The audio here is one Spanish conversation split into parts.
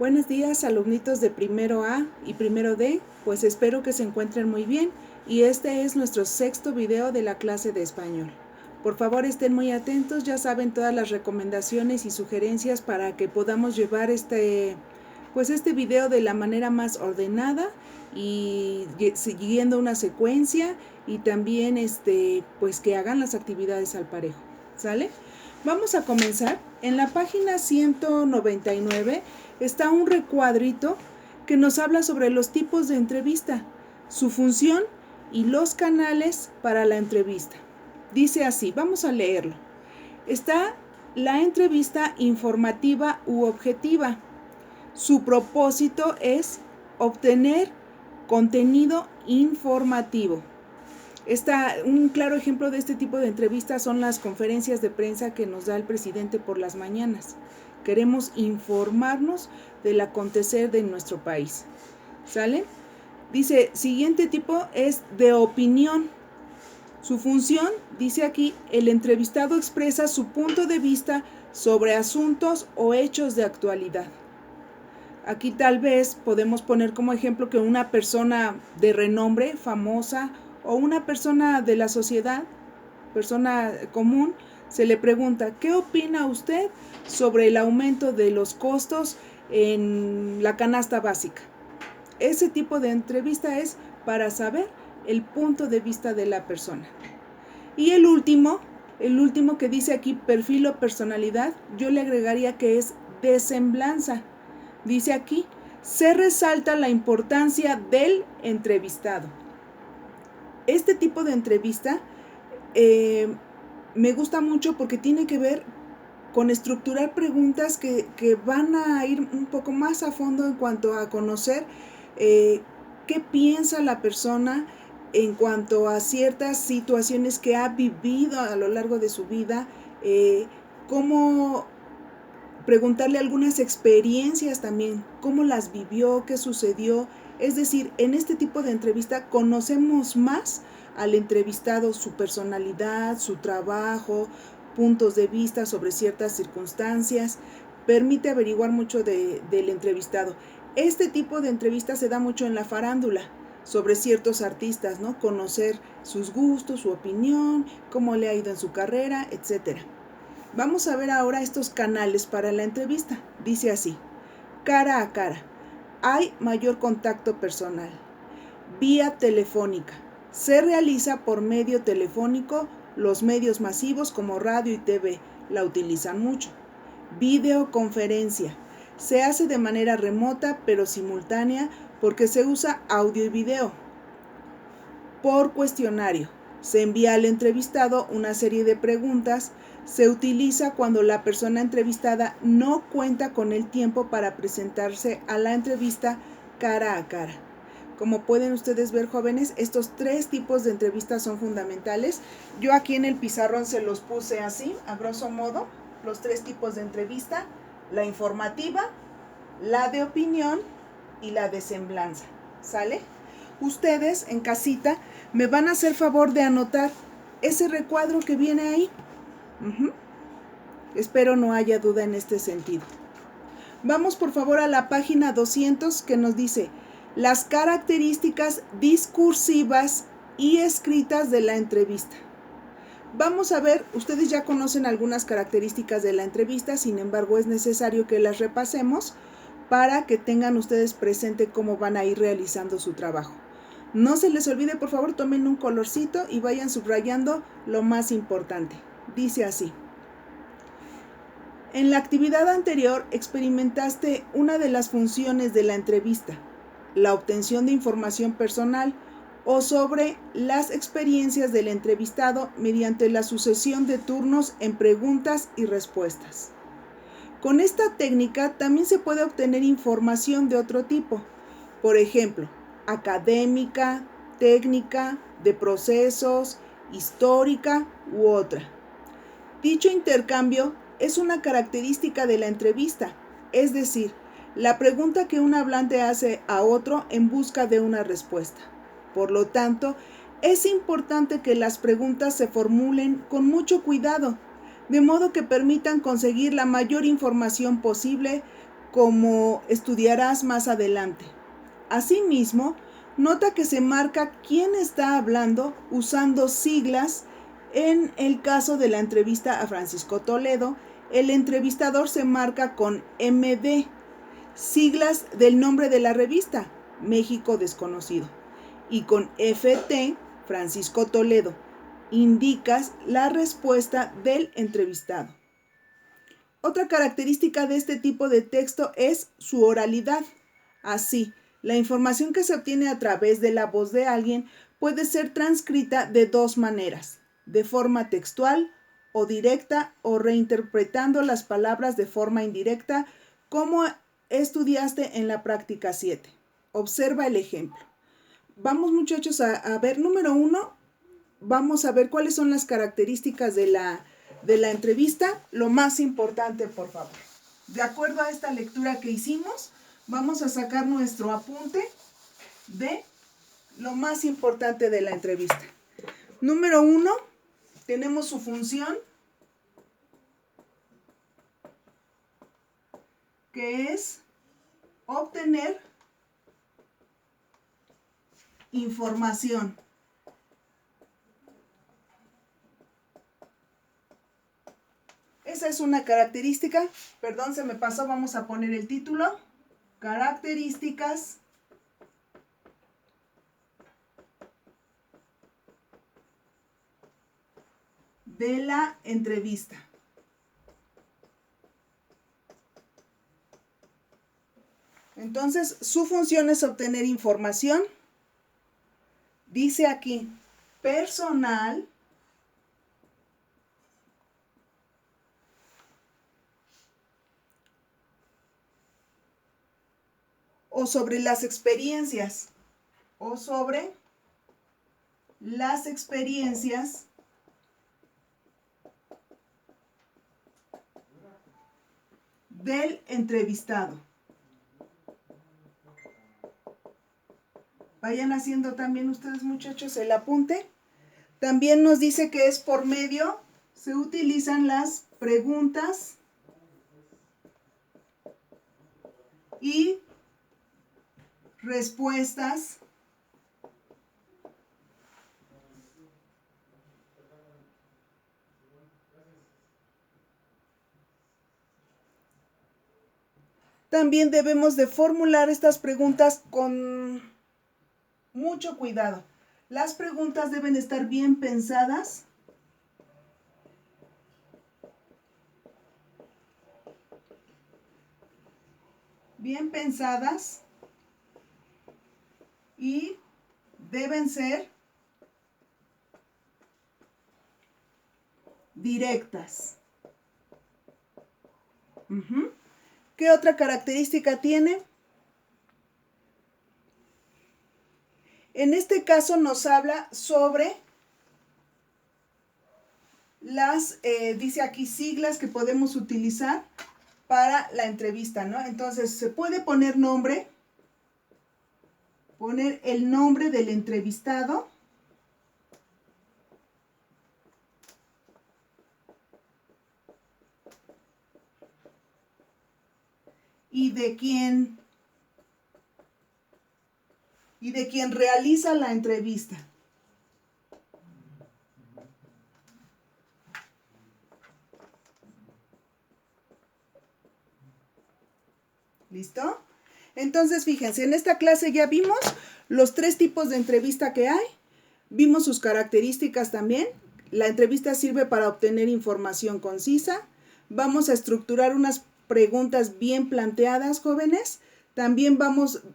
Buenos días, alumnitos de primero A y primero D, pues espero que se encuentren muy bien y este es nuestro sexto video de la clase de español. Por favor estén muy atentos, ya saben todas las recomendaciones y sugerencias para que podamos llevar este video de la manera más ordenada y siguiendo una secuencia y también pues que hagan las actividades al parejo, ¿sale? Vamos a comenzar. En la página 199 está un recuadrito que nos habla sobre los tipos de entrevista, su función y los canales para la entrevista. Dice así, vamos a leerlo. Está la entrevista informativa u objetiva. Su propósito es obtener contenido informativo. Un claro ejemplo de este tipo de entrevistas son las conferencias de prensa que nos da el presidente por las mañanas. Queremos informarnos del acontecer de nuestro país. ¿Sale? Dice, siguiente tipo es de opinión. Su función, dice aquí, el entrevistado expresa su punto de vista sobre asuntos o hechos de actualidad. Aquí tal vez podemos poner como ejemplo que una persona de renombre, famosa, o una persona de la sociedad, persona común, se le pregunta, ¿qué opina usted sobre el aumento de los costos en la canasta básica? Ese tipo de entrevista es para saber el punto de vista de la persona. Y el último que dice aquí perfil o personalidad, yo le agregaría que es de semblanza. Dice aquí, se resalta la importancia del entrevistado. Este tipo de entrevista me gusta mucho porque tiene que ver con estructurar preguntas que van a ir un poco más a fondo en cuanto a conocer qué piensa la persona en cuanto a ciertas situaciones que ha vivido a lo largo de su vida, cómo preguntarle algunas experiencias también, cómo las vivió, qué sucedió. Es decir, en este tipo de entrevista conocemos más al entrevistado, su personalidad, su trabajo, puntos de vista sobre ciertas circunstancias, permite averiguar mucho del entrevistado. Este tipo de entrevista se da mucho en la farándula, sobre ciertos artistas, ¿no? Conocer sus gustos, su opinión, cómo le ha ido en su carrera, etc. Vamos a ver ahora estos canales para la entrevista. Dice así, cara a cara, hay mayor contacto personal. Vía telefónica, se realiza por medio telefónico, los medios masivos como radio y TV la utilizan mucho. Videoconferencia, se hace de manera remota pero simultánea porque se usa audio y video. Por cuestionario, se envía al entrevistado una serie de preguntas. Se utiliza cuando la persona entrevistada no cuenta con el tiempo para presentarse a la entrevista cara a cara. Como pueden ustedes ver, jóvenes, estos tres tipos de entrevistas son fundamentales. Yo aquí en el pizarrón se los puse así, a grosso modo, los tres tipos de entrevista: la informativa, la de opinión y la de semblanza. ¿Sale? Ustedes en casita me van a hacer favor de anotar ese recuadro que viene ahí. Espero no haya duda en este sentido. Vamos por favor a la página 200 que nos dice las características discursivas y escritas de la entrevista. Vamos a ver, ustedes ya conocen algunas características de la entrevista, sin embargo es necesario que las repasemos para que tengan ustedes presente cómo van a ir realizando su trabajo. No se les olvide, por favor, tomen un colorcito y vayan subrayando lo más importante. Dice así. En la actividad anterior experimentaste una de las funciones de la entrevista, la obtención de información personal o sobre las experiencias del entrevistado mediante la sucesión de turnos en preguntas y respuestas. Con esta técnica también se puede obtener información de otro tipo, por ejemplo, académica, técnica, de procesos, histórica u otra. Dicho intercambio es una característica de la entrevista, es decir, la pregunta que un hablante hace a otro en busca de una respuesta. Por lo tanto, es importante que las preguntas se formulen con mucho cuidado, de modo que permitan conseguir la mayor información posible como estudiarás más adelante. Asimismo, nota que se marca quién está hablando usando siglas. En el caso de la entrevista a Francisco Toledo, el entrevistador se marca con MD, siglas del nombre de la revista, México Desconocido, y con FT, Francisco Toledo, indicas la respuesta del entrevistado. Otra característica de este tipo de texto es su oralidad. Así, la información que se obtiene a través de la voz de alguien puede ser transcrita de dos maneras, de forma textual o directa o reinterpretando las palabras de forma indirecta, como estudiaste en la práctica 7. Observa el ejemplo. Vamos, muchachos, a ver, número 1, vamos a ver cuáles son las características de la entrevista. Lo más importante, por favor. De acuerdo a esta lectura que hicimos, vamos a sacar nuestro apunte de lo más importante de la entrevista. Número 1, tenemos su función, que es obtener información. Esa es una característica. Perdón, se me pasó, vamos a poner el título. Características de la entrevista. Entonces, su función es obtener información. Dice aquí, personal o sobre las experiencias, del entrevistado. Vayan haciendo también ustedes, muchachos, el apunte. También nos dice que es por medio, se utilizan las preguntas y respuestas también debemos de formular estas preguntas con mucho cuidado. Las preguntas deben estar bien pensadas. Y deben ser directas. ¿Qué otra característica tiene? En este caso nos habla sobre las, dice aquí, siglas que podemos utilizar para la entrevista, ¿no? Entonces, se puede poner nombre, poner el nombre del entrevistado, y de quien realiza la entrevista. ¿Listo? Entonces, fíjense, en esta clase ya vimos los 3 tipos de entrevista que hay. Vimos sus características también. La entrevista sirve para obtener información concisa. Vamos a estructurar unas preguntas bien planteadas, jóvenes. También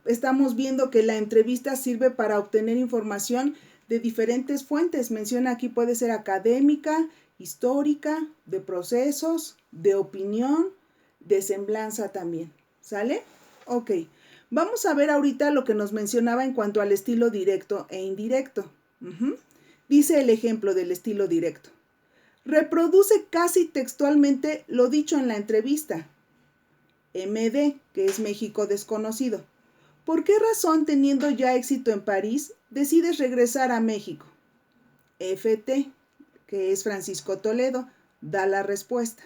estamos viendo que la entrevista sirve para obtener información de diferentes fuentes. Menciona aquí, puede ser académica, histórica, de procesos, de opinión, de semblanza también. ¿Sale? Ok. Vamos a ver ahorita lo que nos mencionaba en cuanto al estilo directo e indirecto. Dice el ejemplo del estilo directo. Reproduce casi textualmente lo dicho en la entrevista. MD, que es México Desconocido. ¿Por qué razón, teniendo ya éxito en París, decides regresar a México? FT, que es Francisco Toledo, da la respuesta.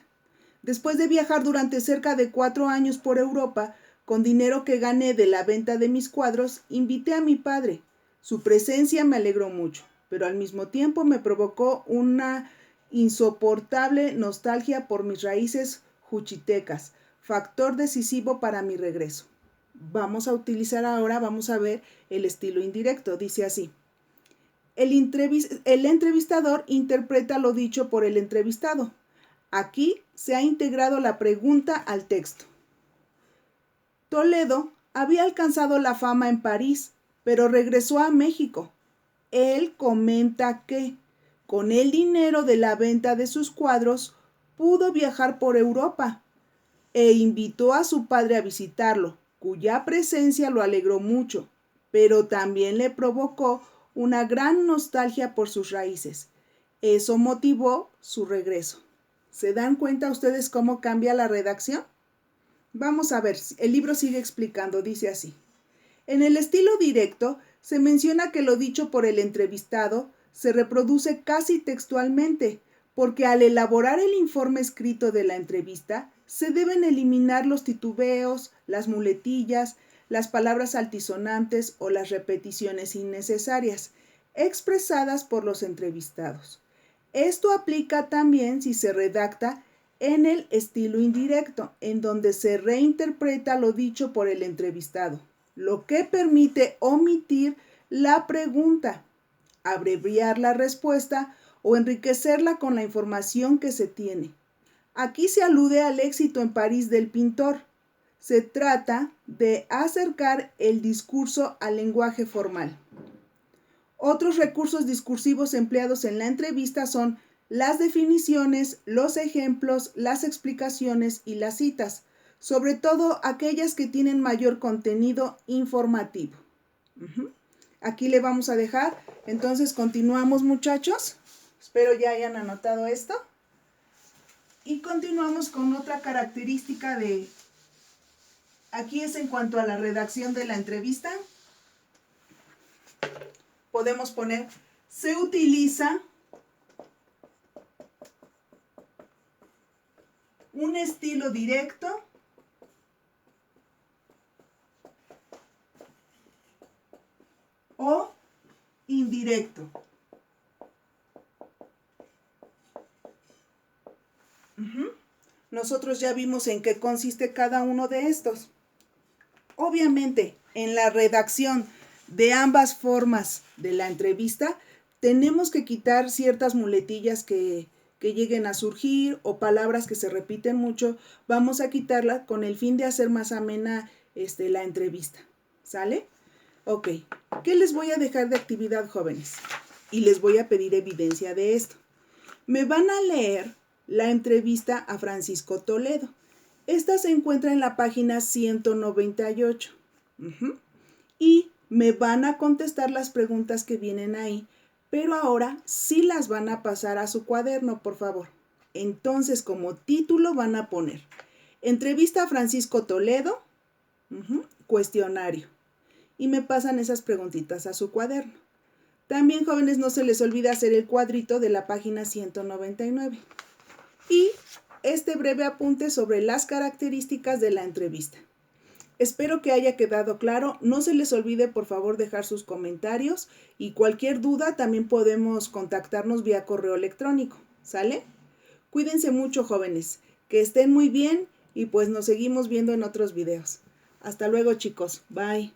Después de viajar durante cerca de 4 años por Europa, con dinero que gané de la venta de mis cuadros, invité a mi padre. Su presencia me alegró mucho, pero al mismo tiempo me provocó una insoportable nostalgia por mis raíces juchitecas, factor decisivo para mi regreso. Vamos a ver el estilo indirecto. Dice así. El entrevistador interpreta lo dicho por el entrevistado. Aquí se ha integrado la pregunta al texto. Toledo había alcanzado la fama en París, pero regresó a México. Él comenta que, con el dinero de la venta de sus cuadros, pudo viajar por Europa e invitó a su padre a visitarlo, cuya presencia lo alegró mucho, pero también le provocó una gran nostalgia por sus raíces. Eso motivó su regreso. ¿Se dan cuenta ustedes cómo cambia la redacción? Vamos a ver, el libro sigue explicando, dice así. En el estilo directo, se menciona que lo dicho por el entrevistado se reproduce casi textualmente, porque al elaborar el informe escrito de la entrevista, se deben eliminar los titubeos, las muletillas, las palabras altisonantes o las repeticiones innecesarias, expresadas por los entrevistados. Esto aplica también si se redacta en el estilo indirecto, en donde se reinterpreta lo dicho por el entrevistado, lo que permite omitir la pregunta, abreviar la respuesta o enriquecerla con la información que se tiene. Aquí se alude al éxito en París del pintor. Se trata de acercar el discurso al lenguaje formal. Otros recursos discursivos empleados en la entrevista son las definiciones, los ejemplos, las explicaciones y las citas, sobre todo aquellas que tienen mayor contenido informativo. Aquí le vamos a dejar. Entonces continuamos, muchachos. Espero ya hayan anotado esto. Y continuamos con otra característica de... Aquí es en cuanto a la redacción de la entrevista. Podemos poner, se utiliza un estilo directo o indirecto. Nosotros ya vimos en qué consiste cada uno de estos. Obviamente, en la redacción de ambas formas de la entrevista, tenemos que quitar ciertas muletillas que lleguen a surgir o palabras que se repiten mucho. Vamos a quitarlas con el fin de hacer más amena la entrevista. ¿Sale? Ok. ¿Qué les voy a dejar de actividad, jóvenes? Y les voy a pedir evidencia de esto. Me van a leer la entrevista a Francisco Toledo. Esta se encuentra en la página 198. Y me van a contestar las preguntas que vienen ahí, pero ahora sí las van a pasar a su cuaderno, por favor. Entonces, como título van a poner entrevista a Francisco Toledo, cuestionario. Y me pasan esas preguntitas a su cuaderno. También, jóvenes, no se les olvide hacer el cuadrito de la página 199. Y este breve apunte sobre las características de la entrevista. Espero que haya quedado claro. No se les olvide, por favor, dejar sus comentarios y cualquier duda también podemos contactarnos vía correo electrónico. ¿Sale? Cuídense mucho, jóvenes. Que estén muy bien y pues nos seguimos viendo en otros videos. Hasta luego, chicos. Bye.